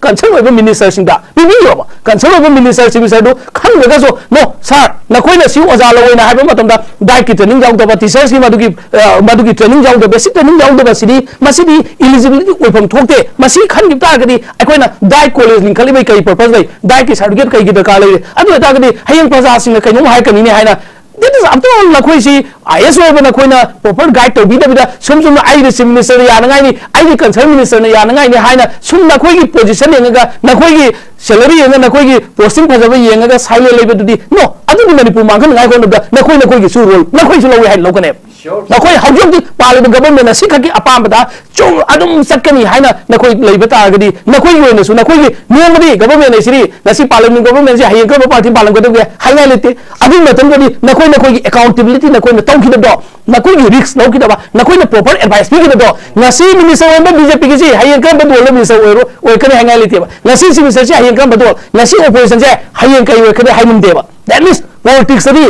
concern minister Singh पीबीयो concern minister Singh खंगसो नो सर नखोइना सी ओजा लवैना हाइबा मतमदा डाइट की ट्रेनिंग जाउदबा टीचर्स की मदुगी ट्रेनिंग जाउदबा बेसिक ट्रेनिंग जाउदबा सिदी मसिदी एलिजिबिलिटी ओइफम थोकते मसी खन गिता गदी अखोइना डाइट कॉलेज लिंखलिबै कई पर्पस लै डाइट की सर्टिफिकेट कई गी दरकार लै अदु तागदी हयंग प्रजा सिंह कइनो हाय कनिने हायना This is after all नखोइ सी IS over नखोइना proper guide to be the some I the minister yanangai I the concerned minister yanangai haina sum नखोइ position yenga नखोइ salary yenga नखोइ posting phajaba yenga silent labor to no adu manipur mangkan ngai ko नखोइ नखोइ su role नखोइ su lowe hai lokane नखोइ हौजोक the पालिब government सिखकी अपामदा चों अदुम सकनी हाइना नखोइ लेब तागदी नखोइ योनसु नखोइ नियमदी government सिरि नसि parliament government से हाइंग गब party पालन गदबे हाइना लेते अदुम मतमदी नखोइ नखोइ accountability नखोइ न तौखिदबो नखोइ risk लौखिदबा नखोइ न proper advice पिगिदबो नसि minister ओम BJP की हाइंग गब बदोल मिनिस्टर ओरो ओइकने हाइंगा लेते नसि मिनिस्टर से हाइंग गब बदोल नसि ऑपोजिशन से हाइंग कई ओइकने हाइमुंदेबा दैट मींस पॉलिटिक्स दी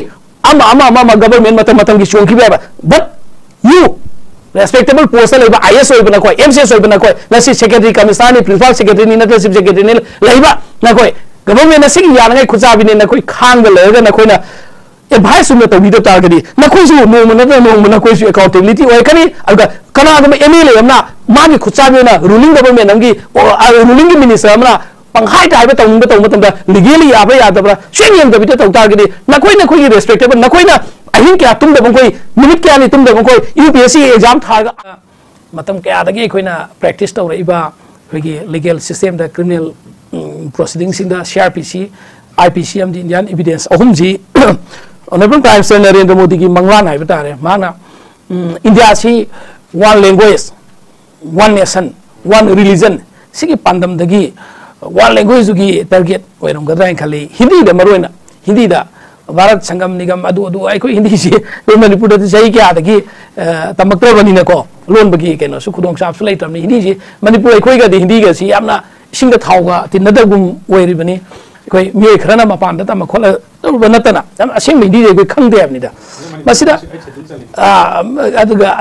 government matam ki chongki ba but you respectable post leba IS oi bana koi MCS oi bana koi nasi secretary commissioner principal secretary ni na chief secretary ni leba na koi government na sing ya na khucha bi ne na koi khang ga le na koi na advice na to bi da targadi na koi su no na koi su accountability oi kani aga kana ga MLA amna ma ni khucha bi na ruling government amgi ruling minister amna पंखाई type legally याब यादब्रा स्वेंग तौतागदी नखोई respectable नखोइना अहिंग क्या तुमदब कोई मिनट क्या नहीं तुमदब कोई UPSC एग्जाम थागा मतम कयादगी अखोइना प्रैक्टिस तौरइबा अखोइगी लीगल सिस्टम द क्रिमिनल प्रोसीडिंग सिंग द CRPC IPC एम द इंडियन एविडेंस अहुम जी honourable prime minister Narendra Modi की मंगलान हाइब तारे माना इंडिया सी one language one nation one religion सिगी पांदम दगी वन लैंग्वेज की टारगेट होइरमगद्रा खली हिंदी द मरोइना हिंदी द भारत संगम निगम अदु अखोइ हिंदी से मणिपुर द सही क्या दगी तमक्तबनिना को लोन बगी केनो सु खुदोंग साफ सुलैत्रमनि हिंदी से मणिपुर अखोइ ग हिंदी ग सी यामना सिंग द थाउगा तिनदगुम ओइरिबनि अखोइ मिय खरना मपान द तम खोल नतना असेंग हिंदी रे खंगदे अपनिदा मसिदा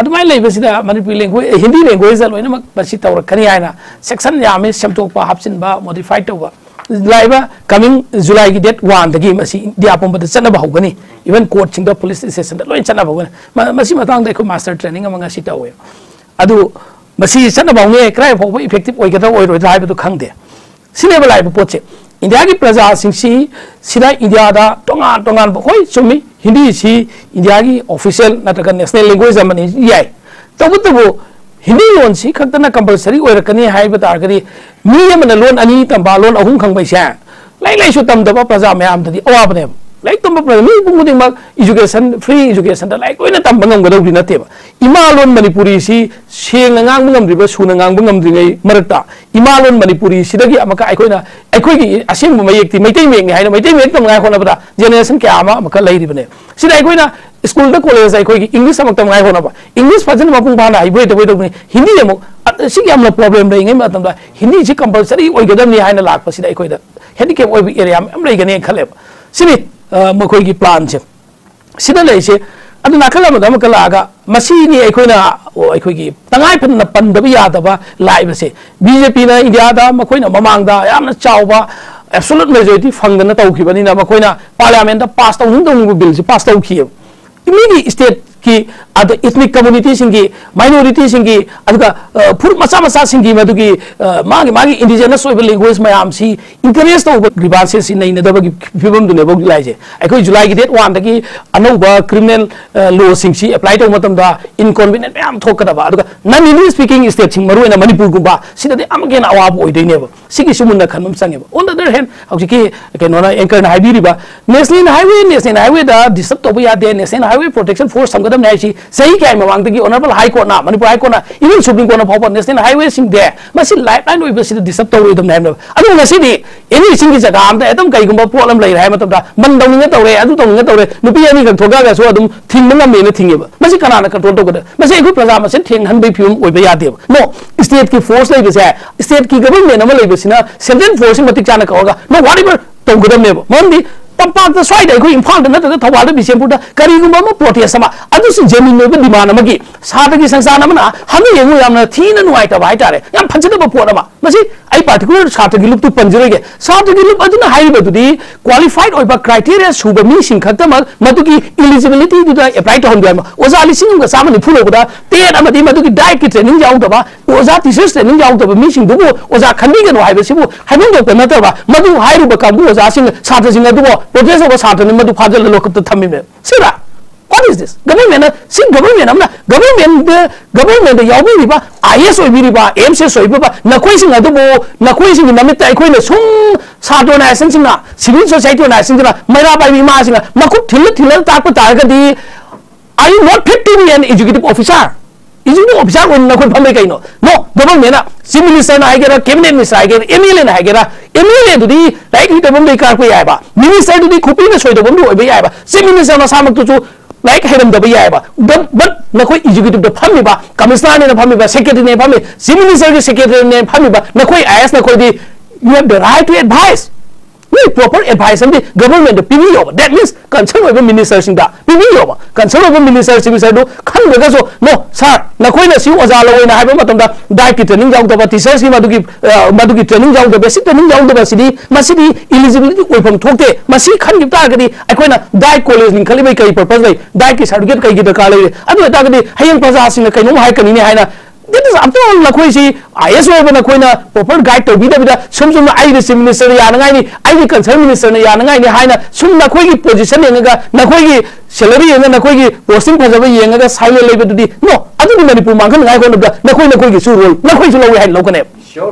अदुमाय लेबसिदा मणिपुर लैंग्वेज हिंदी लैंग्वेज लोइनमक बसि तौरकनी हाइना सेक्शन यामे समतोकपा हापसिनबा मॉडिफाइड तौबा लाइबा कमिंग जुलाई की डेट 1 दगी मसी इंडिया पंबद चनबा होगनी इवन कोर्ट सिंग द पुलिस स्टेशन लोइन चनबा होगनी मसी मतंग द मास्टर ट्रेनिंग अमंगा सि तौवे अदु मसी चनबा होने क्राइ फोबो इफेक्टिव ओइगदा ओइरोइदा हाइबदु खंगदे सिनेबा लाइबा पोचे इंडिया की प्रजा सिंसी सिदा इंडिया दा टोंगान टोंगान होय चुमी हिंदी सी इंडिया की ऑफिशियल नटका नेशनल लैंग्वेज अमनि याय तबुतबो हिंदी लोन सी खतना कंपलसरी ओइरकनी हाइबा तारगरी मी अमना लोन अनि तंबा लोन अहुम खंगबैसा लाइसु तमदबा प्रजा मयाम ददी अवाबने लाइक तंबा प्रजा मी बुंगुदिंग एजुकेशन फ्री एजुकेशन दा like ओइना तंबा ngamgadawdi nateba ima lon manipuri si seng ngang ngamdriba suna ngang ngamdringai marakta ima lon manipuri sidagi amaka aikoigi asem mayekti maitai meng haina maitai mek tam ngai khona bada generation kya ama amaka lairibane sida aikoina school da college aikoigi english amak tam ngai khona ba english fajan mapung bana haiboi da boi hindi emo sigi amla problem dai ngai matam da hindi si compulsory oigadam ni haina lakpa sida aikoida handicap oi area am laigane khaleba sini मखोई की plan से सिदा लेसे अदु नाखला मदम कलागा मसीनी अखोइना अखोइगी तंगाई fun पंदबि यादबा लाइबसे BJP ना India दा मखोइना ममांगदा यामना चावबा absolute majority फंगना तौखिबनिना मखोइना parliament दा पास तौहिंदोंगु bill से पास तौखिय इमिगी स्टेट की अद इथनिक कम्युनिटी सिंगी माइनॉरिटी सिंगी अदुगा फुर मसा मसा सिंगी मदुगी मागी इंडिजिनस ओइब लैंग्वेज मयाम सी इंकरेज तो ग्रीवांसेस इन नदबगी फिबम दुने बग लाइजे अखोइ जुलाई की डेट 1 दगी अनौबा क्रिमिनल लॉ सिंगी अप्लाई तो मतम दा इनकन्वीनियंट मयाम थोकदबा अदुगा नॉन इंग्लिश स्पीकिंग स्टेट सिंग मरुएना मणिपुर गुबा सिददे अमगेन अवाब ओइदैनेबा सिगी सुमुन्ना खनम संगेबा ऑन द अदर हैंड हौजिकी केनोना एंकर ना हाइबिरिबा नेशनल हाईवे दा डिस्टर्ब तोबा यादे नेशनल हाईवे प्रोटेक्शन फोर्स संगदम नाइसी सही क्या मवांग दगी ऑनरेबल हाई कोर्ट ना मणिपुर हाई कोर्ट ना इवन सुप्रीम कोर्ट ना फाउबा नेशनल हाईवे सिंग दे मसी लाइफलाइन ओइबा सिद डिस्टर्ब तौरोइदम नाइम अदु ngasi एनी सिंगी जगह आमदा एकदम कईगुंबा प्रॉब्लम लई राय मतदा मन दौनिंग तौरे अदु तौनिंग तौरे नुपी अनि गन थोगा गा सो अदुम थिंग नंगमेने थिंगेबा मसी कनाना कंट्रोल तौगदा मसी एगु प्रजा मसे थिंग हनबे फिउम ओइबा यादेबा नो स्टेट की फोर्स लई बसे स्टेट की गवर्नमेंट अमा लई बसिना सेंट्रल फोर्स मतिक चाना कहोगा नो व्हाटएवर तौगदम नेबा मोंदी तंपाक स्वाइद इम्फाल नगर थौबाल बिशेमपुर करीगुम प्रोटेस्ट जेन्यून डिमांड सातगी संस्थान हम येंगू थीन नुआइतब हाइतारे याम फजदब पोट अमा पार्टिकुलर सातगी लुप पंजरेगे सातगी लुप क्वालिफाइड क्राइटेरिया सूब मीसिंग खतमक मदुगी एलिजिबिलिटी एप्लाई तौहन ओजा लिसिंग चाम निफु लौबदा टेट अमदी मदुगी डाइट की ट्रेनिंग याउदबा ओजा टीचर्स ट्रेनिंग याउदबा मीसिंग दुबो ओजा खंदिगनो हाइबसिबु हाइबंग दो नतबा मदु हाइरुब कांगु ओजा सिंग सातजिंग दुबो प्रोटेस्ट of सातने मदु फाजल लोकप थम्मी में सिरा what is this government sing government amna government yawi riba is oi riba mcs oi ba nakoi sing adu bo nakoi sing namit ai khoi na sum sato na sen sing na civil society na sing na maira bai ma sing makut thil ta ko tar ga di are you not fit to be an executive officer on nakoi phamai kai no government na chief minister na agera cabinet minister agera mla na agera mla du di like hi tabam dei kar ko yai ba minister du di khupi na soi tabam du oi ba yai ba chief minister na samak tu like headam da ba yai ba but nakoi executive da phami ba commissioner ne phami ba secretary ne phami chief minister ke secretary ne phami ba nakoi is nakoi di you have the right to advise proper advice and the government PBO that means concern over minister sinda PBO concern over minister sing do khan ga so no sir na koi na si oza lo na haiba matam da diet training jaw da teacher si madugi training jaw da basic training jaw da sidi masidi eligibility oi pham thokte masi khan gi ta ga di akoi na diet college ning khali bai kai purpose lai diet ki certificate kai gi da ka lai adu ta ga di hayang praja sing kai no hai kani ne hai na this is after all nakoi si is over nakoi na proper guide to be da sum ai the minister ya na ngai ni ai the concern minister ya na ngai ni hai na sum nakoi gi position ne ga nakoi gi salary ne nakoi gi posting phajaba yenga ga silent level di no adu ni manipur mangkhan ngai ko na nakoi gi su role nakoi su lo hai lo kane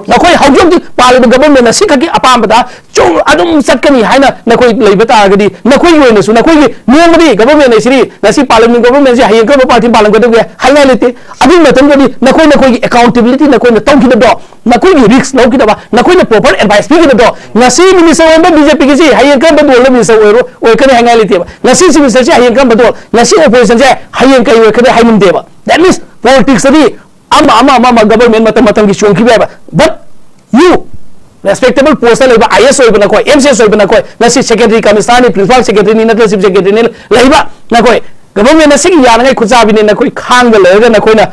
nakoi haujom di pal government na sikha gi apam da chung adum satkani hai na nakoi leiba ta ga di nakoi gi ne su nakoi gi niam di government ne siri na si parliament government si hayeng ko party palan ko de hai na lete adu matam ga di nakoi accountability nakoi na tong ki do nakoi gi risk no ki da ba nakoi na proper advice ki da do ngasi minister wa BJP gi si hayeng ka ba do le minister oi ka ne hangai lete ba ngasi si minister si hayeng ka ba do ngasi opposition si hayeng kai ka de haimun de ba that means politics di ama government matam ki chong ki ba but you respectable post leba is oi bana koi mcs oi bana koi ngasi secretary commissioner principal secretary ni na chief secretary ni leba na koi government na sing ya na ngai khuja bi ne na koi khang ga le na koi na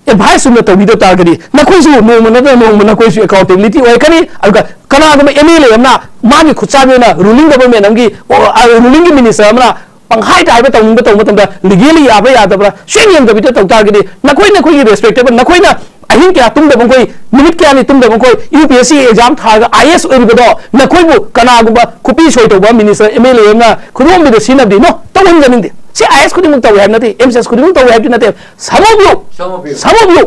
advice sum to video targeti na koi su no na koi su accountability oi kani aga kana ga mla na ma ni khuja bi na ruling government amgi ruling minister amna panghai tai ba tong da legally ya ba ya da bra shin da video targeti na koi gi respectable na koi na ahin kya tum da bangkoi minute kya ni tum da bangkoi UPSC exam thaga IS oi bido na koi bu kana gu ba kupi soi to ba minister MLA na khudom bi de sinab di no tawin janing di si IS khudim taw hai nati MCS khudim taw hai nati some of you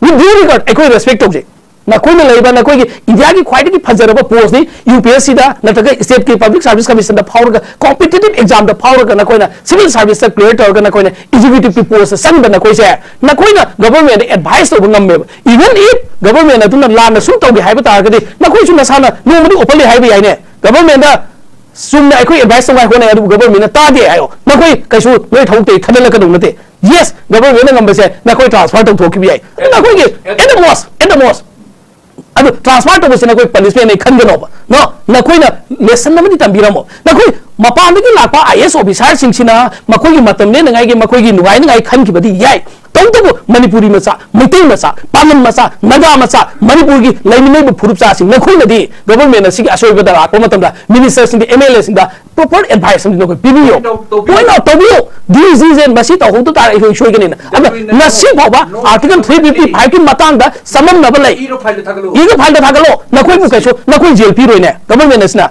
with due regard ekoi respect to je na koi na leiba na koi gi India gi khwai gi phajara ba post ni UPSC da na ta state ki public service commission da power ga competitive exam da power ga na koi na civil service da clear to ga na koi na executive post sang da na koi se na koi na government advice to ngam me even if government na tun la na su to gi hai ba ta ga di na koi su na sa na no madi openly hai ba yai ne government da sum na ekoi advice ngai ko na government na ta de ayo na koi kai su noi thau te thadal ka dong na te yes government na ngam ba se na koi transfer to thoki bi ai na koi gi at the most adu transfer to se na koi punishment nei khan gano ba no na koi na lesson na madi tambiramo na koi mapan gi lakpa IS officer sing sina makoi gi matam ne ngai gi makoi gi nuai ngai khan ki badi yai tong to manipuri macha mutai macha paman macha naga macha manipur gi laimine bu phurup cha sing na koi na di government na sig asoi bada ko matam da minister sing di MLA sing da proper advice sing no ko PBO koi na to bio disease and basi to hu to ta ai shoi gi na na si ba article 355 ki matang da samam na ba lai iro file da thagalo na koi bu kai so na koi jail pi roi ne government na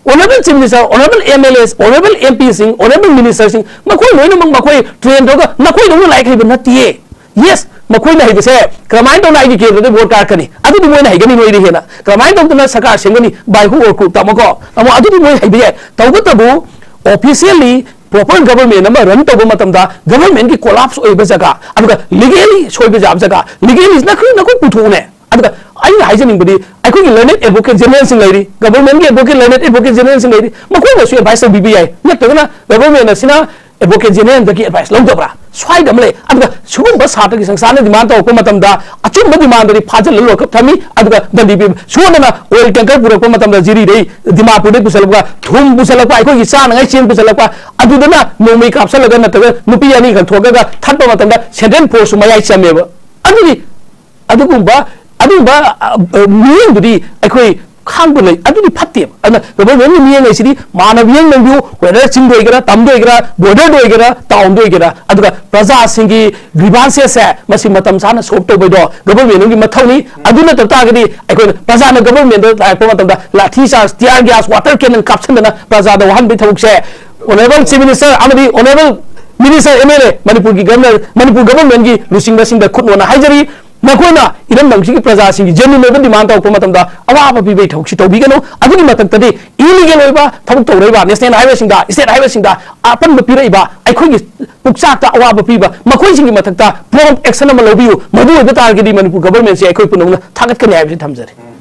honorable chief minister honorable MLAs honorable MP sing honorable minister sing makoi loina mang makoi train doga nakoi do like hai na tie yes makoi na hai se kramai to na gi ke do vote card kani adu du moi na hai gani noi ri hena kramai to na saka singani bai hu or ku tamako amo adu du moi hai bi tawu tabu officially proper government number run to matam da government ki collapse oi ba jaga aduga legally soi ba jab jaga legally is na koi puthu ne aduga ai haijening budi ai ko learned advocate general sing lairi government ki advocate learned advocate general sing lairi makoi na su advice bi ai net to na government na sina advocate general की advice लौदब्रा स्वाइद अमले अदुगा सुगुंबा Sartre की संस्थान demand तो को मतमदा अचुंब demand रि फाजल लोक थमी अदुगा दंदी बि सुवना oil tanker पुरको मतमदा Jiri रे दिमापुर दे पुसलबा थुम पुसलबा अखो की सान ngai chen पुसलबा अदुदना नोमई कापसलगा नतगा नुपी यानी खन थोगगा थटबा मतमदा सेंट्रल फोर्स मयाई चमेबा अदुगी अदुबा मियंदुदी अखोई खांग ले अदुदी फत्ते अन गवर्नमेंट मियंग ऐसिदी मानवीयंग नंगु वेदर चिंग दोइगरा तम दोइगरा बॉर्डर दोइगरा टाउन दोइगरा अदुगा प्रजा सिंगी ग्रीवांसेस है मसी मतम साना सोप तो बइदो गवर्नमेंट की मथौनी अदुना ततागदी अखोन प्रजा न गवर्नमेंट ताको मतमदा lathi charge tear gas water cannon कापसनना प्रजा द वहन बि थौकसे ऑनरेबल चीफ मिनिस्टर अमदी ऑनरेबल मिनिस्टर MLA मणिपुर की गवर्नर मणिपुर गवर्नमेंट की लुसिंग मसिंग द खुदनोना हाइजरी नकोना इरम नंगसी प्रजा सिंग जेन्युइन डिमांड तौको मतमदा अवाब पिबै थौकसी तौबिगनो अदुनि मतक्तदि इलीगल ओइबा थबक तौरैबा नेशनल हाईवे सिंग दा स्टेट हाईवे सिंग दा अपन पिरैबा अखोगी पुक्साक्ता अवाब पिबा मखोइ सिंग मतक्ता प्रॉम्प्ट एक्शन अमा लौबियु मदु ओइबा तारगदि मणिपुर गवर्नमेंट से अखोइ पुनौना थागतकनि हाइबसि थमजरे